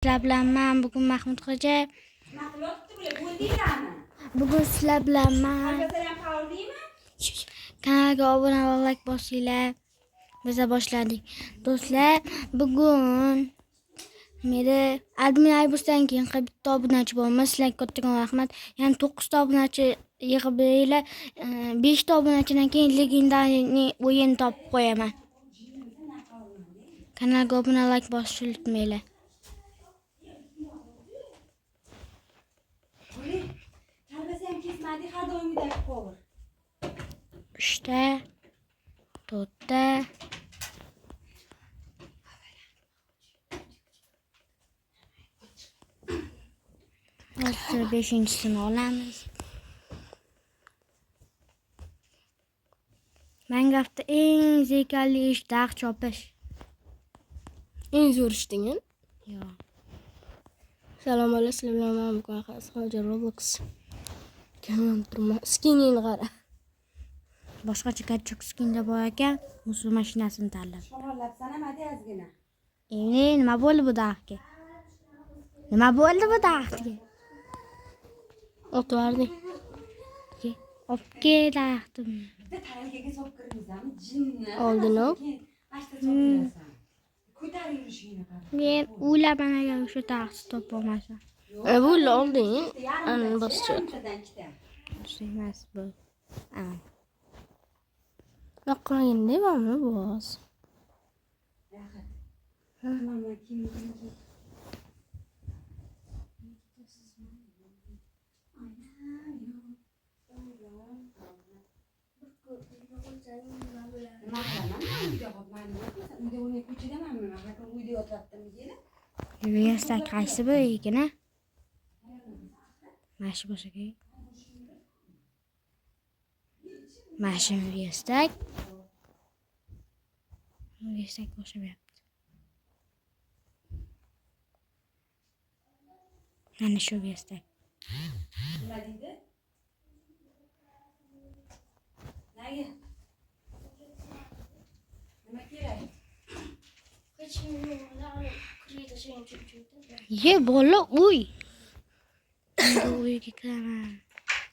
Sizlar bilan men bugun Mahmud Xo'ja. Bugun sizlar bilan men kanalga obuna va like bosinglar. Biz boshladik. Do'stlar, bugun meni admin aybusdan keyin bitta obunachi bo'lmas. Sizlarga katta rahmat. Ya'ni 9 ta obunachi yig'ib beringlar. 5 ta obunachidan keyin legendariy o'yin topib qo'yaman. Kanalga obuna like bosishni unutmanglar. Üçte, dörtte, beşincisini olamiz. Minecraft'da eng ziyarli ish dog' chopish. Eng zo'r ishding, ha? Yo'q. Salom alaykum, men bugun hozir Roblox kamam turma. Skinini qara. Boshqacha kachoq skinda bor ekan, musul mashinasini tanlab. Sho'g'irlabsan ham ozgina. Endi nima bo'ldi bu dog'ga? Nima bo'ldi bu dog'ga? O'tibarding. Olib keldim. Bitta tarelkaga solib kirgizamiz, jinni. Oldin ol. Ashta so'kirasan. Ko'tarib yurishingni qara. Men o'ylaman agar o'sha dog'ni topolmasam. Bu olding. Ani boschi. Emas bu. Yo'qolganda bormi boz? Mama kim? Yuriyasdak qaysi bu ekan-a? Mashi bo'lsa kerak. Mashi yuriyasdak. Yuriyasdak bo'shamayapti. Mana shu yuriyasdak. Nima deydi? Nega? Nima kerak? Ye bola uy. Endi uyga kiraman.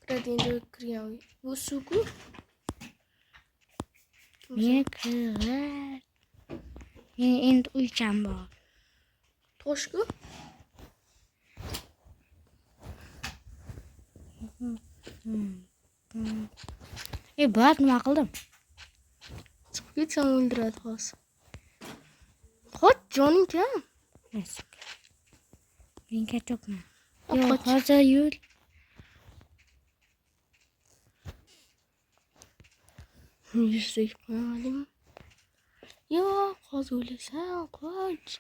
Endi kirgan uy. Bu suku. Men kirar. Men endi uycham bor. Toshku. Bak nima qildim? Chiqib ketsam o'ldiradi hozir. Qoch, joning kam. Men kachoqman. Yo'q, hozir yur. Yursak qo'ymadingmi? Yo'q, hozir o'lasan, qoch.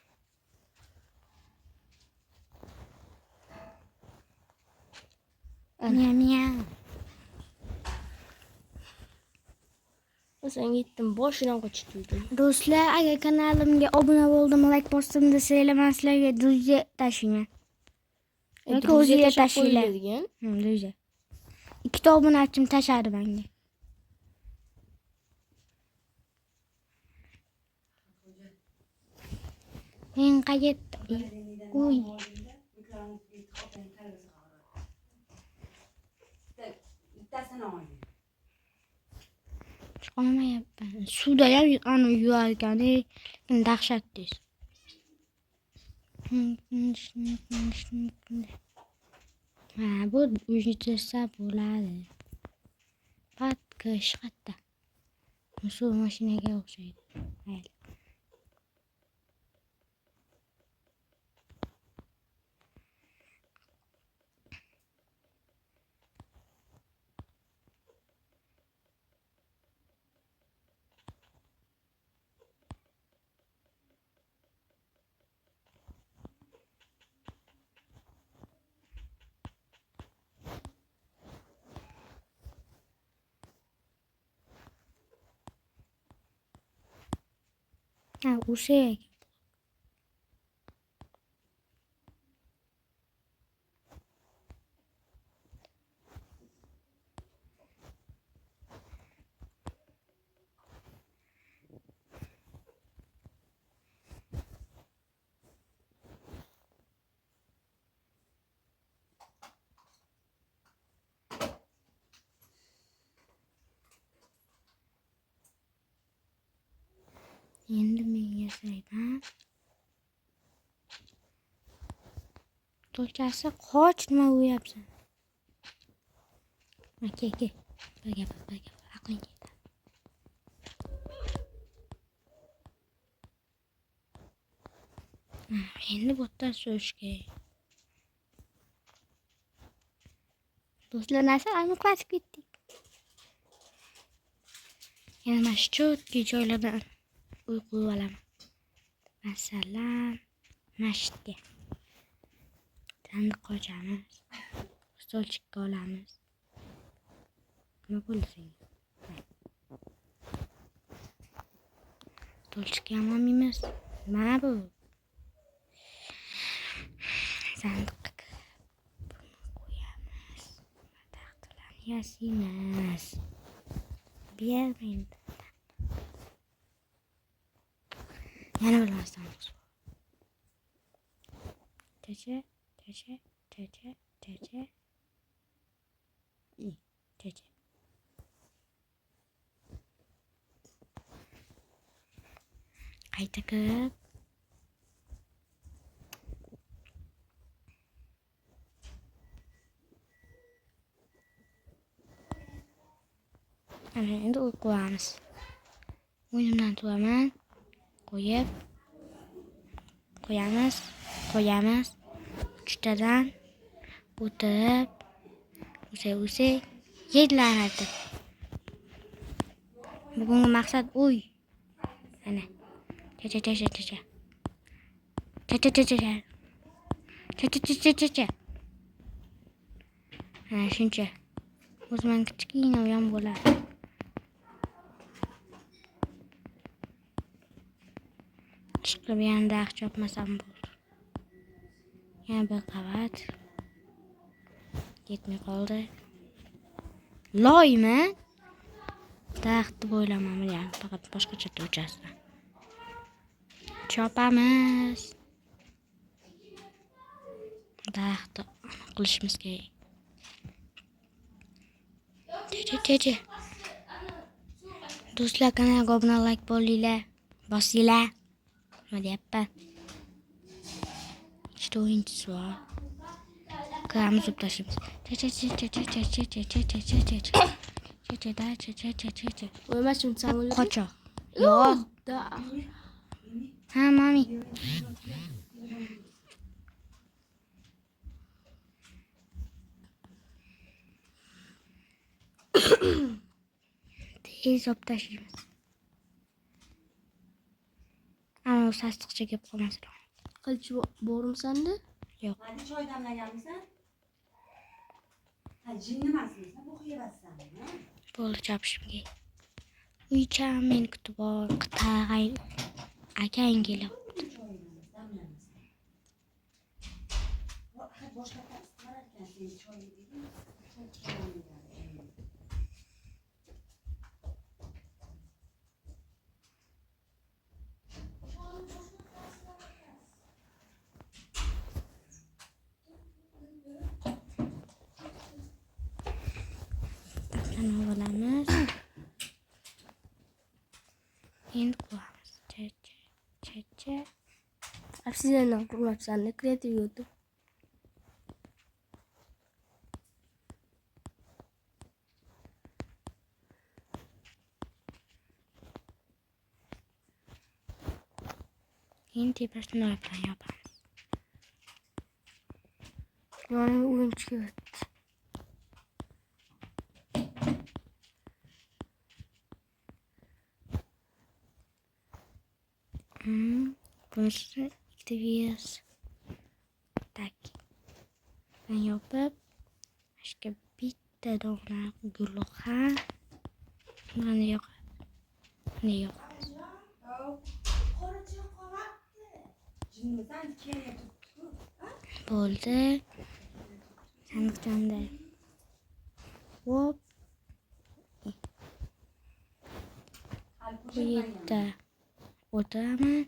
Miya. Sen gittin, boshidan qochib yurding. Do'stlar, agar kanalimga obuna bo'ldim, like bosdim desanglar, men sizlarga druziya tashlayman. Yoki o'zingizlar tashlaylar. Druziya. 2 ta obunachim tashadi menga. Men qayerda? Uy. Bittasini oling. Chiqolmayapman. Suvda ham ani yurar ekan, dahshatdir. Bu uyda bo'ladi. Patkish qatta. Musul mashinaga o'xshaydi. Mayli. O'sha Endi men yasayman. To'chasi qoch, nima bo'lyapsan? Aka. Bir gapir. Aqling ketadi. Endi bu yerdan so'rashga. Do'stlar, narsa aniqlashib ketdik. Yana mana shu cho'tki joylardan uyqu olaman. Masalan, masjidga. Sandiq ochamiz. Stolchikka olamiz. Nima bo'ldi senga? Stolchikka ham olmaymiz. Nima bu? Sandiqqa buni qo'yamiz. Taxtalarni yasaymiz. Bermaydi. Yana bilmasdan. Chacha. Qayta kirib. Ana endi uy quramiz. O'yinimdan turaman. Qo'yamiz. Uchtadan o'tirib, o'say yedlanadi. Bugungi maqsad uy. Ana. Chacha. Ana shuncha. O'zim kichkina uyam bo'ladi. Chiqib yana daraxt chopmasam bo'ldi. Yana bir qavat. Yetmay qoldi. Loymi? Daraxtni bo'ylamam, yani faqat boshqacha to'chasidan. Chopamiz. Daraxtni qilishimiz kerak. Chacha. Do'stlar, kanalga obuna, like bosinglar. Nima deyapman? Ikkita o'yinchisi bor. Kiramiz, o'p tashlaymiz. Chacha. O'ymasin sen o'ylab. Qochoq. Yo'q. Ha, mami. Tez o'p tashlaymiz. Ana sastiqcha kelib qolmasin. Qilich bormi senda? Yo'q. Hadi choy damlaganmisan? Ha, jinnimasın sen? Bu qilyapsanmi? Bo'ldi, chopishimga. Uycham meni kutib bor. Qitag'ay akang kelyapti. Boshqa qilar ekan sen choy deding. Nima bo'lamiz? Endi qo'yamiz. Chacha. Obsidiandan qurmabsan-da, kreativ YouTube. Endi tepasini bilan yopamiz. Yoniga o'yinchi kelyapti. Bunisi ikkita viz. Tak. Ben yopib, ishga bitta dona gulxan. Mana yoqadi. Mana yoqamiz. Bo'ldi. Sandiqchanda. Hop. Bu yerda o'tiraman.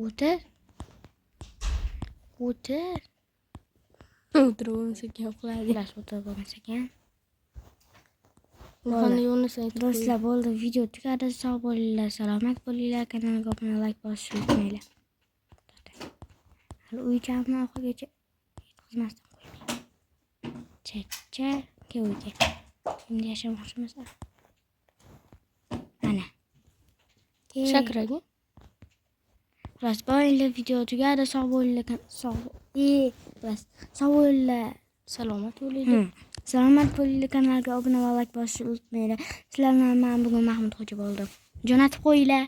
O'tir. O'tirib bo'lmasa ekan, uxlaydi. Bas o'tirib bo'lmas ekan. Qanday yo'llasang aytib qo'y. Do'stlar bo'ldi, video tugadi. Sog' bo'linglar, salomat bo'linglar. Kanalga obuna, like bosishni unutmanglar. Hali uychamni oxirigacha yetkazmasdan qo'ymayman. Cha uyga. Endi yashamoqchimiz. Mana. Shakraga. Bas, bo'linglar, video tugadi. Sog' bo'linglar. Bas, sog' bo'linglar. Salomat bo'linglar. Salomat bo'linglar. Kanalga obuna va like bosishni unutmanglar. Sizlarni men bugun Mahmudxo'ja bo'ldim. Jo'natib qo'yinglar.